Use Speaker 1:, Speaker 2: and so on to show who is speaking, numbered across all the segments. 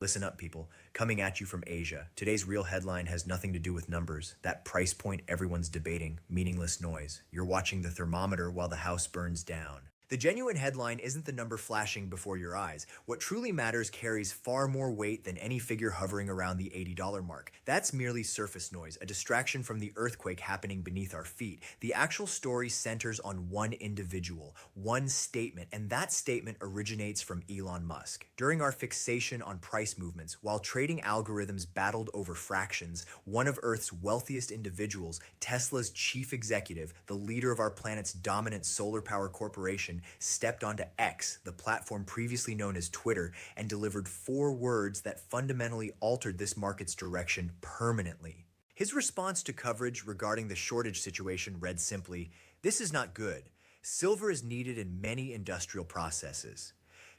Speaker 1: Listen up, people. Coming at you from Asia. Today's real headline has nothing to do with numbers. That price point everyone's debating. Meaningless noise. You're watching the thermometer while the house burns down. The genuine headline isn't the number flashing before your eyes. What truly matters carries far more weight than any figure hovering around the $80 mark. That's merely surface noise, a distraction from the earthquake happening beneath our feet. The actual story centers on one individual, one statement, and that statement originates from Elon Musk. During our fixation on price movements, while trading algorithms battled over fractions, one of Earth's wealthiest individuals, Tesla's chief executive, the leader of our planet's dominant solar power corporation, stepped onto X, the platform previously known as Twitter, and delivered 4 words that fundamentally altered this market's direction permanently. His response to coverage regarding the shortage situation read simply, "This is not good. Silver is needed in many industrial processes."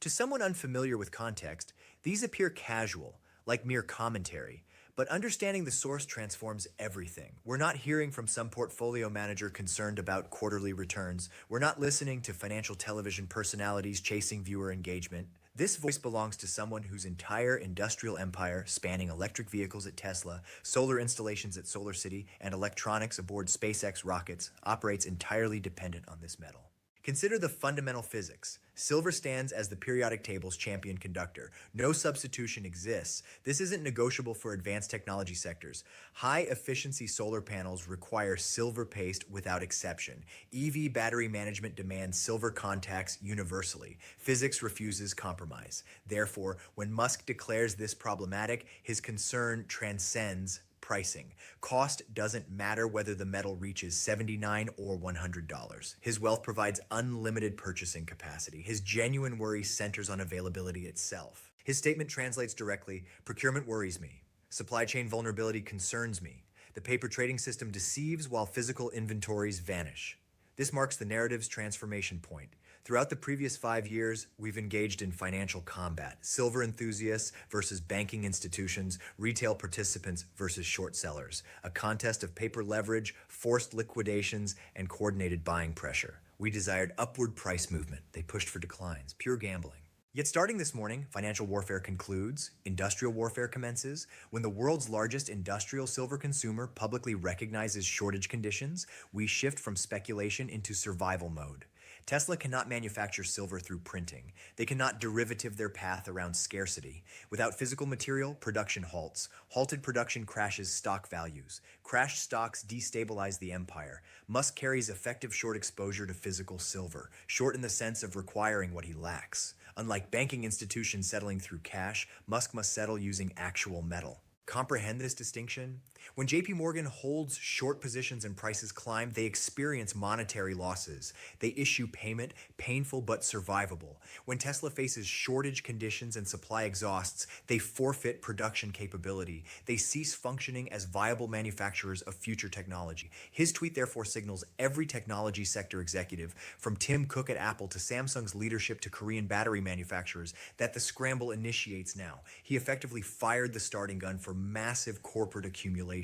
Speaker 1: To someone unfamiliar with context, these appear casual, like mere commentary, but understanding the source transforms everything. We're not hearing from some portfolio manager concerned about quarterly returns. We're not listening to financial television personalities chasing viewer engagement. This voice belongs to someone whose entire industrial empire, spanning electric vehicles at Tesla, solar installations at Solar City, and electronics aboard SpaceX rockets, operates entirely dependent on this metal. Consider the fundamental physics. Silver stands as the periodic table's champion conductor. No substitution exists. This isn't negotiable for advanced technology sectors. High-efficiency solar panels require silver paste without exception. EV battery management demands silver contacts universally. Physics refuses compromise. Therefore, when Musk declares this problematic, his concern transcends pricing. Cost doesn't matter whether the metal reaches $79 or $100. His wealth provides unlimited purchasing capacity. His genuine worry centers on availability itself. His statement translates directly, "Procurement worries me. Supply chain vulnerability concerns me. The paper trading system deceives while physical inventories vanish." This marks the narrative's transformation point. Throughout the previous 5 years, we've engaged in financial combat. Silver enthusiasts versus banking institutions, retail participants versus short sellers. A contest of paper leverage, forced liquidations, and coordinated buying pressure. We desired upward price movement. They pushed for declines. Pure gambling. Yet starting this morning, financial warfare concludes, industrial warfare commences. When the world's largest industrial silver consumer publicly recognizes shortage conditions, we shift from speculation into survival mode. Tesla cannot manufacture silver through printing. They cannot derivative their path around scarcity. Without physical material, production halts. Halted production crashes stock values. Crashed stocks destabilize the empire. Musk carries effective short exposure to physical silver, short in the sense of requiring what he lacks. Unlike banking institutions settling through cash, Musk must settle using actual metal. Comprehend this distinction? When JP Morgan holds short positions and prices climb, they experience monetary losses. They issue payment, painful but survivable. When Tesla faces shortage conditions and supply exhausts, they forfeit production capability. They cease functioning as viable manufacturers of future technology. His tweet therefore signals every technology sector executive, from Tim Cook at Apple to Samsung's leadership to Korean battery manufacturers, that the scramble initiates now. He effectively fired the starting gun for massive corporate accumulation.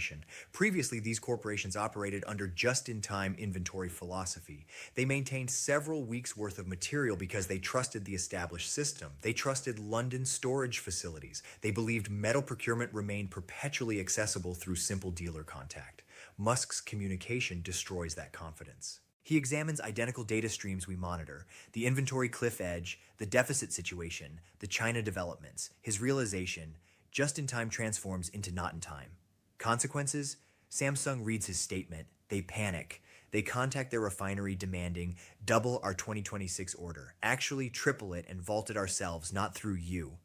Speaker 1: Previously, these corporations operated under just-in-time inventory philosophy. They maintained several weeks' worth of material because they trusted the established system. They trusted London storage facilities. They believed metal procurement remained perpetually accessible through simple dealer contact. Musk's communication destroys that confidence. He examines identical data streams we monitor, the inventory cliff edge, the deficit situation, the China developments. His realization: just-in-time transforms into not-in-time. Consequences? Samsung reads his statement. They panic. They contact their refinery demanding, "Double our 2026 order. Actually triple it and vault it ourselves, not through you."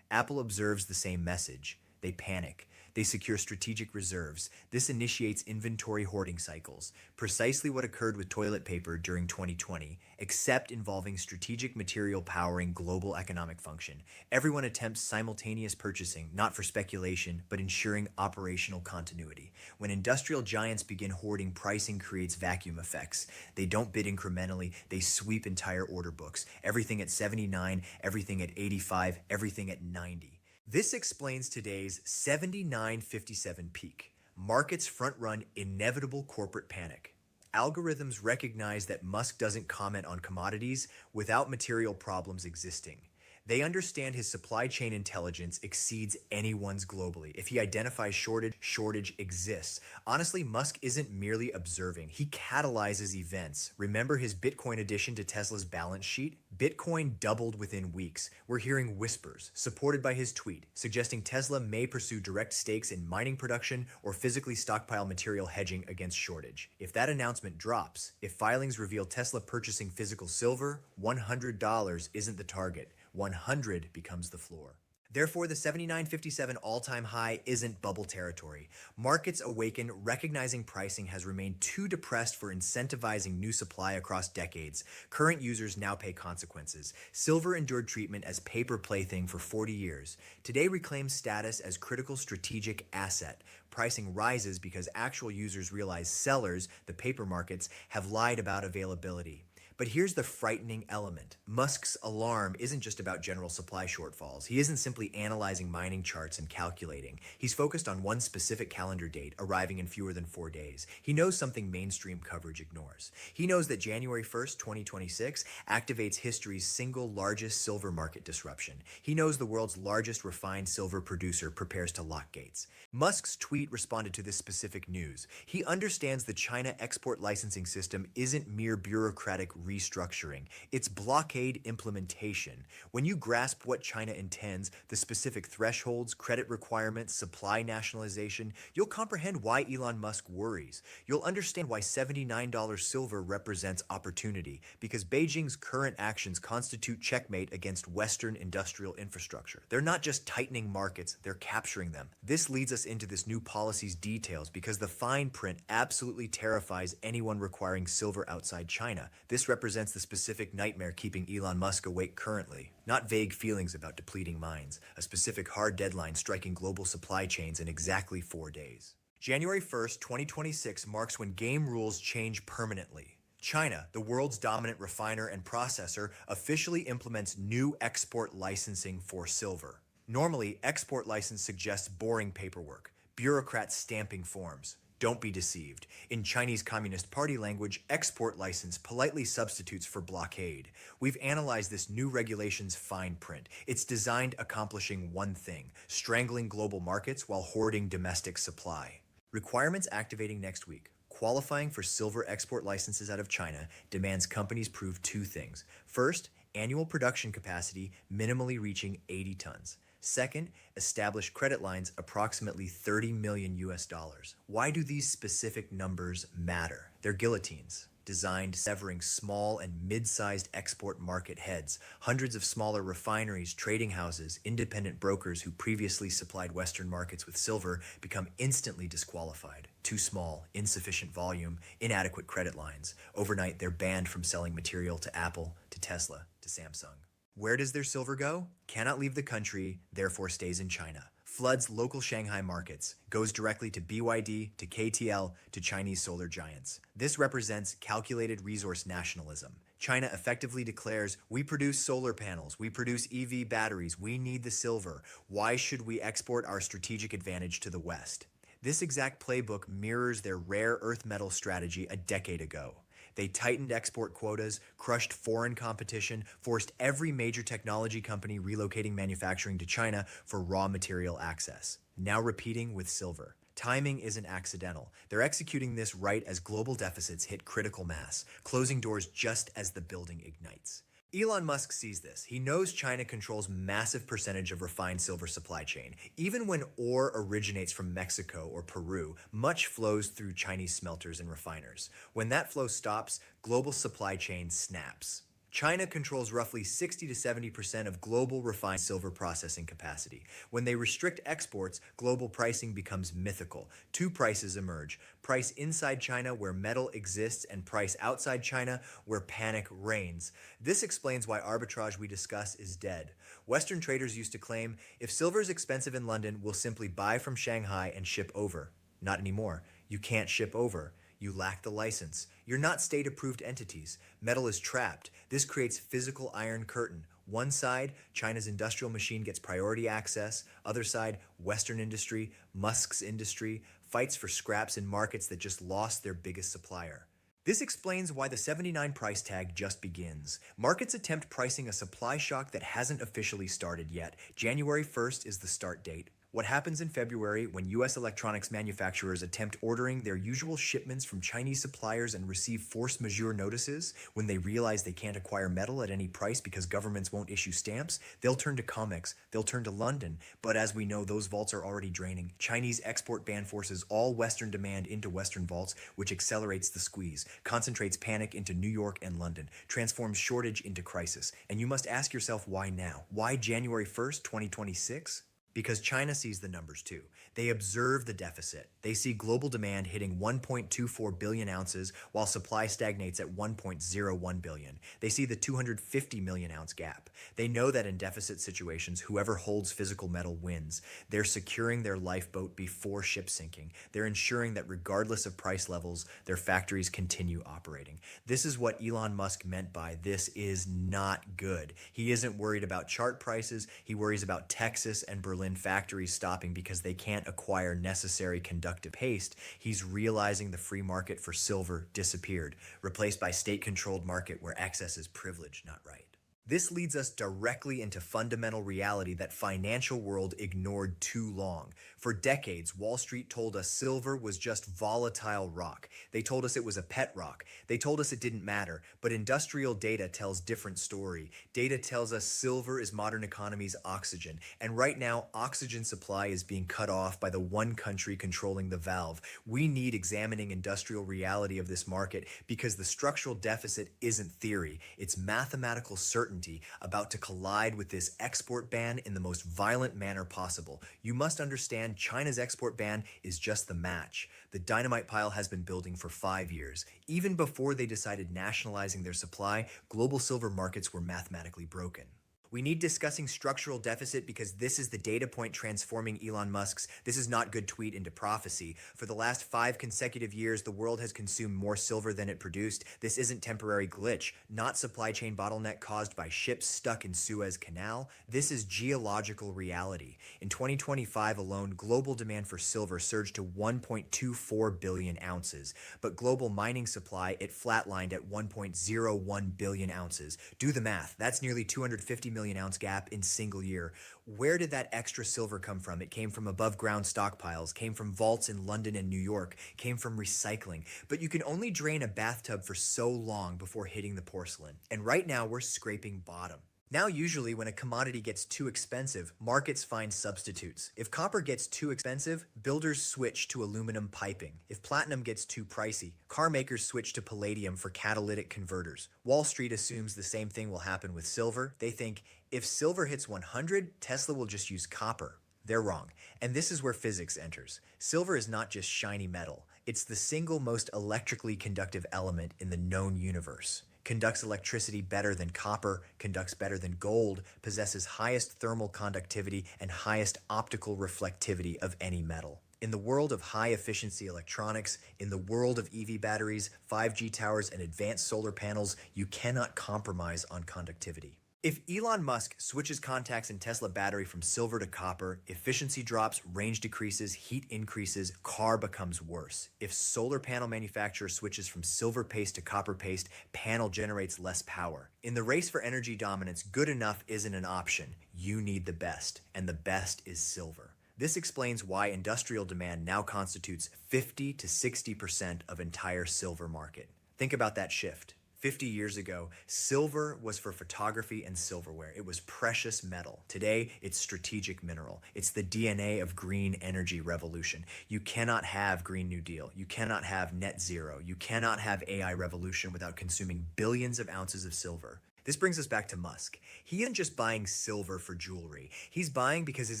Speaker 1: Apple observes the same message. They panic. They secure strategic reserves. This initiates inventory hoarding cycles, precisely what occurred with toilet paper during 2020, except involving strategic material powering global economic function. Everyone attempts simultaneous purchasing, not for speculation, but ensuring operational continuity. When industrial giants begin hoarding, pricing creates vacuum effects. They don't bid incrementally, they sweep entire order books. Everything at 79, everything at 85, everything at 90. This explains today's 79.57 peak. Markets front-run inevitable corporate panic. Algorithms recognize that Musk doesn't comment on commodities without material problems existing. They understand his supply chain intelligence exceeds anyone's globally. If he identifies shortage exists. Honestly, Musk isn't merely observing, he catalyzes events. Remember his Bitcoin addition to Tesla's balance sheet? Bitcoin doubled within weeks. We're hearing whispers, supported by his tweet, suggesting Tesla may pursue direct stakes in mining production or physically stockpile material hedging against shortage. If that announcement drops, if filings reveal Tesla purchasing physical silver, $100 isn't the target. 100 becomes the floor. Therefore, the 79.57 all-time high isn't bubble territory. Markets awaken, recognizing pricing has remained too depressed for incentivizing new supply across decades. Current users now pay consequences. Silver endured treatment as paper plaything for 40 years. Today reclaims status as critical strategic asset. Pricing rises because actual users realize sellers, the paper markets, have lied about availability. But here's the frightening element. Musk's alarm isn't just about general supply shortfalls. He isn't simply analyzing mining charts and calculating. He's focused on one specific calendar date, arriving in fewer than 4 days. He knows something mainstream coverage ignores. He knows that January 1st, 2026 activates history's single largest silver market disruption. He knows the world's largest refined silver producer prepares to lock gates. Musk's tweet responded to this specific news. He understands the China export licensing system isn't mere bureaucratic restructuring. It's blockade implementation. When you grasp what China intends, the specific thresholds, credit requirements, supply nationalization, you'll comprehend why Elon Musk worries. You'll understand why $79 silver represents opportunity, because Beijing's current actions constitute checkmate against Western industrial infrastructure. They're not just tightening markets, they're capturing them. This leads us into this new policy's details because the fine print absolutely terrifies anyone requiring silver outside China. This represents the specific nightmare keeping Elon Musk awake currently. Not vague feelings about depleting mines, a specific hard deadline striking global supply chains in exactly 4 days. January 1st, 2026 marks when game rules change permanently. China, the world's dominant refiner and processor, officially implements new export licensing for silver. Normally, export license suggests boring paperwork, bureaucrats stamping forms. Don't be deceived. In Chinese Communist Party language, export license politely substitutes for blockade. We've analyzed this new regulation's fine print. It's designed accomplishing one thing: strangling global markets while hoarding domestic supply. Requirements activating next week. Qualifying for silver export licenses out of China demands companies prove two things. First, annual production capacity minimally reaching 80 tons. Second, establish credit lines approximately 30 million US dollars. Why do these specific numbers matter? They're guillotines, designed severing small and mid-sized export market heads. Hundreds of smaller refineries, trading houses, independent brokers who previously supplied Western markets with silver become instantly disqualified. Too small, insufficient volume, inadequate credit lines. Overnight, they're banned from selling material to Apple, to Tesla, to Samsung. Where does their silver go? Cannot leave the country, therefore stays in China. Floods local Shanghai markets, goes directly to BYD, to KTL, to Chinese solar giants. This represents calculated resource nationalism. China effectively declares, we produce solar panels, we produce EV batteries, we need the silver. Why should we export our strategic advantage to the West? This exact playbook mirrors their rare earth metal strategy a decade ago. They tightened export quotas, crushed foreign competition, forced every major technology company relocating manufacturing to China for raw material access. Now repeating with silver. Timing isn't accidental. They're executing this right as global deficits hit critical mass, closing doors just as the building ignites. Elon Musk sees this. He knows China controls massive percentage of refined silver supply chain. Even when ore originates from Mexico or Peru, much flows through Chinese smelters and refiners. When that flow stops, global supply chain snaps. China controls roughly 60 to 70% of global refined silver processing capacity. When they restrict exports, global pricing becomes mythical. Two prices emerge: price inside China where metal exists, and price outside China where panic reigns. This explains why arbitrage we discuss is dead. Western traders used to claim, if silver is expensive in London, we'll simply buy from Shanghai and ship over. Not anymore. You can't ship over. You lack the license. You're not state-approved entities. Metal is trapped. This creates physical iron curtain. One side, China's industrial machine gets priority access. Other side, Western industry, Musk's industry, fights for scraps in markets that just lost their biggest supplier. This explains why the 79 price tag just begins. Markets attempt pricing a supply shock that hasn't officially started yet. January 1st is the start date. What happens in February when US electronics manufacturers attempt ordering their usual shipments from Chinese suppliers and receive force majeure notices? When they realize they can't acquire metal at any price because governments won't issue stamps, they'll turn to COMEX, they'll turn to London. But as we know, those vaults are already draining. Chinese export ban forces all Western demand into Western vaults, which accelerates the squeeze, concentrates panic into New York and London, transforms shortage into crisis. And you must ask yourself, why now? Why January 1st, 2026? Because China sees the numbers too. They observe the deficit. They see global demand hitting 1.24 billion ounces while supply stagnates at 1.01 billion. They see the 250 million ounce gap. They know that in deficit situations, whoever holds physical metal wins. They're securing their lifeboat before ship sinking. They're ensuring that regardless of price levels, their factories continue operating. This is what Elon Musk meant by "this is not good." He isn't worried about chart prices. He worries about Texas and Berlin factories stopping because they can't acquire necessary conductive paste. He's realizing the free market for silver disappeared, replaced by state-controlled market where access is privilege, not right. This leads us directly into fundamental reality that financial world ignored too long. For decades, Wall Street told us silver was just volatile rock. They told us it was a pet rock. They told us it didn't matter. But industrial data tells different story. Data tells us silver is modern economy's oxygen. And right now, oxygen supply is being cut off by the one country controlling the valve. We need examining industrial reality of this market because the structural deficit isn't theory. It's mathematical certainty about to collide with this export ban in the most violent manner possible. You must understand China's export ban is just the match. The dynamite pile has been building for 5 years. Even before they decided nationalizing their supply, global silver markets were mathematically broken. We need discussing structural deficit because this is the data point transforming Elon Musk's "this is not good" tweet into prophecy. For the last 5 consecutive years, the world has consumed more silver than it produced. This isn't temporary glitch, not supply chain bottleneck caused by ships stuck in Suez Canal. This is geological reality. In 2025 alone, global demand for silver surged to 1.24 billion ounces, but global mining supply, it flatlined at 1.01 billion ounces. Do the math. That's nearly 250 million ounce gap in single year. Where did that extra silver come from? It came from above ground stockpiles, came from vaults in London and New York, came from recycling. But you can only drain a bathtub for so long before hitting the porcelain. And right now we're scraping bottom. Now, usually when a commodity gets too expensive, markets find substitutes. If copper gets too expensive, builders switch to aluminum piping. If platinum gets too pricey, car makers switch to palladium for catalytic converters. Wall Street assumes the same thing will happen with silver. They think if silver hits 100, Tesla will just use copper. They're wrong. And this is where physics enters. Silver is not just shiny metal. It's the single most electrically conductive element in the known universe. Conducts electricity better than copper, conducts better than gold, possesses highest thermal conductivity and highest optical reflectivity of any metal. In the world of high-efficiency electronics, in the world of EV batteries, 5G towers, and advanced solar panels, you cannot compromise on conductivity. If Elon Musk switches contacts in Tesla battery from silver to copper, efficiency drops, range decreases, heat increases, car becomes worse. If solar panel manufacturer switches from silver paste to copper paste, panel generates less power. In the race for energy dominance, good enough isn't an option. You need the best, and the best is silver. This explains why industrial demand now constitutes 50 to 60% of entire silver market. Think about that shift. 50 years ago, silver was for photography and silverware. It was precious metal. Today, it's strategic mineral. It's the DNA of green energy revolution. You cannot have Green New Deal. You cannot have net zero. You cannot have AI revolution without consuming billions of ounces of silver. This brings us back to Musk. He isn't just buying silver for jewelry. He's buying because his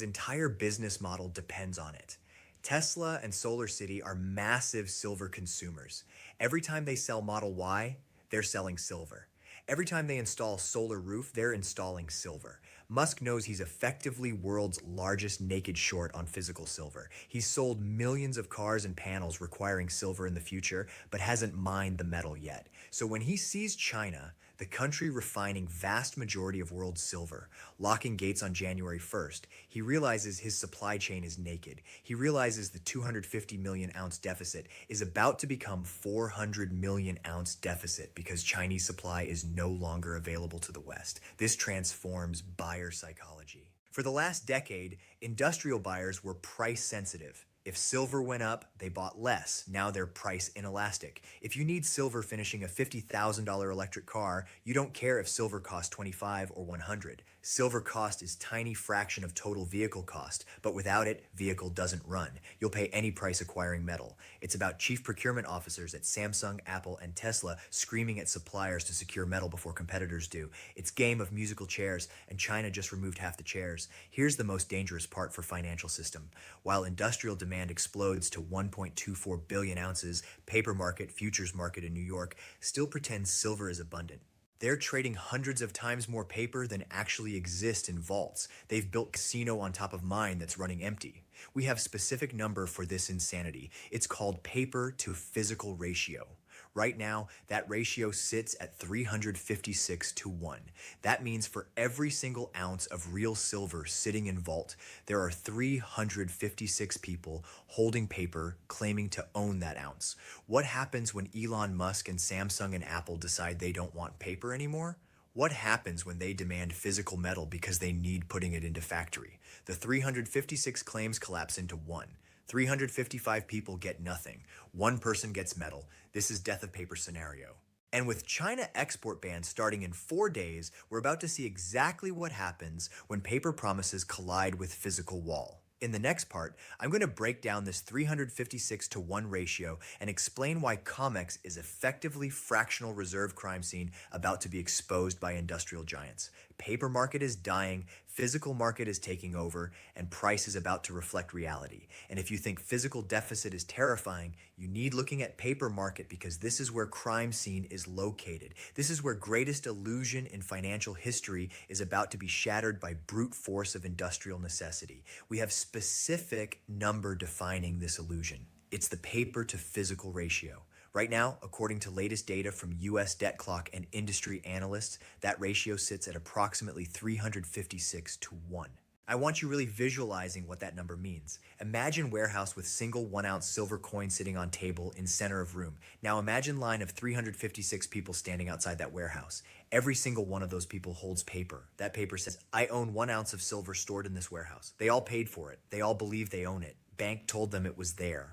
Speaker 1: entire business model depends on it. Tesla and SolarCity are massive silver consumers. Every time they sell Model Y, they're selling silver. Every time they install solar roof, they're installing silver. Musk knows he's effectively world's largest naked short on physical silver. He's sold millions of cars and panels requiring silver in the future, but hasn't mined the metal yet. So when he sees China, the country refining vast majority of world silver, locking gates on January 1st. He realizes his supply chain is naked. He realizes the 250 million ounce deficit is about to become 400 million ounce deficit because Chinese supply is no longer available to the West. This transforms buyer psychology. For the last decade, industrial buyers were price sensitive. If silver went up, they bought less. Now they're price inelastic. If you need silver finishing a $50,000 electric car, you don't care if silver costs 25 or 100. Silver cost is tiny fraction of total vehicle cost, but without it, vehicle doesn't run. You'll pay any price acquiring metal. It's about chief procurement officers at Samsung, Apple, and Tesla screaming at suppliers to secure metal before competitors do. It's game of musical chairs, and China just removed half the chairs. Here's the most dangerous part for financial system. While industrial demand explodes to 1.24 billion ounces, paper market, futures market in New York still pretends silver is abundant. They're trading hundreds of times more paper than actually exist in vaults. They've built casino on top of mine that's running empty. We have specific number for this insanity. It's called paper to physical ratio. Right now, that ratio sits at 356 to 1. That means for every single ounce of real silver sitting in vault, there are 356 people holding paper claiming to own that ounce. What happens when Elon Musk and Samsung and Apple decide they don't want paper anymore? What happens when they demand physical metal because they need putting it into factory? The 356 claims collapse into one. 355 people get nothing. One person gets metal. This is death of paper scenario. And with China export bans starting in 4 days, we're about to see exactly what happens when paper promises collide with physical wall. In the next part, I'm going to break down this 356 to 1 ratio and explain why COMEX is effectively fractional reserve crime scene about to be exposed by industrial giants. Paper market is dying, physical market is taking over, and price is about to reflect reality. And if you think physical deficit is terrifying, you need looking at paper market because this is where crime scene is located. This is where greatest illusion in financial history is about to be shattered by brute force of industrial necessity. We have specific number defining this illusion. It's the paper to physical ratio. Right now, according to latest data from US Debt Clock and industry analysts, that ratio sits at approximately 356 to 1. I want you really visualizing what that number means. Imagine warehouse with single 1 ounce silver coin sitting on table in center of room. Now imagine line of 356 people standing outside that warehouse. Every single one of those people holds paper. That paper says, I own 1 ounce of silver stored in this warehouse. They all paid for it. They all believe they own it. Bank told them it was there.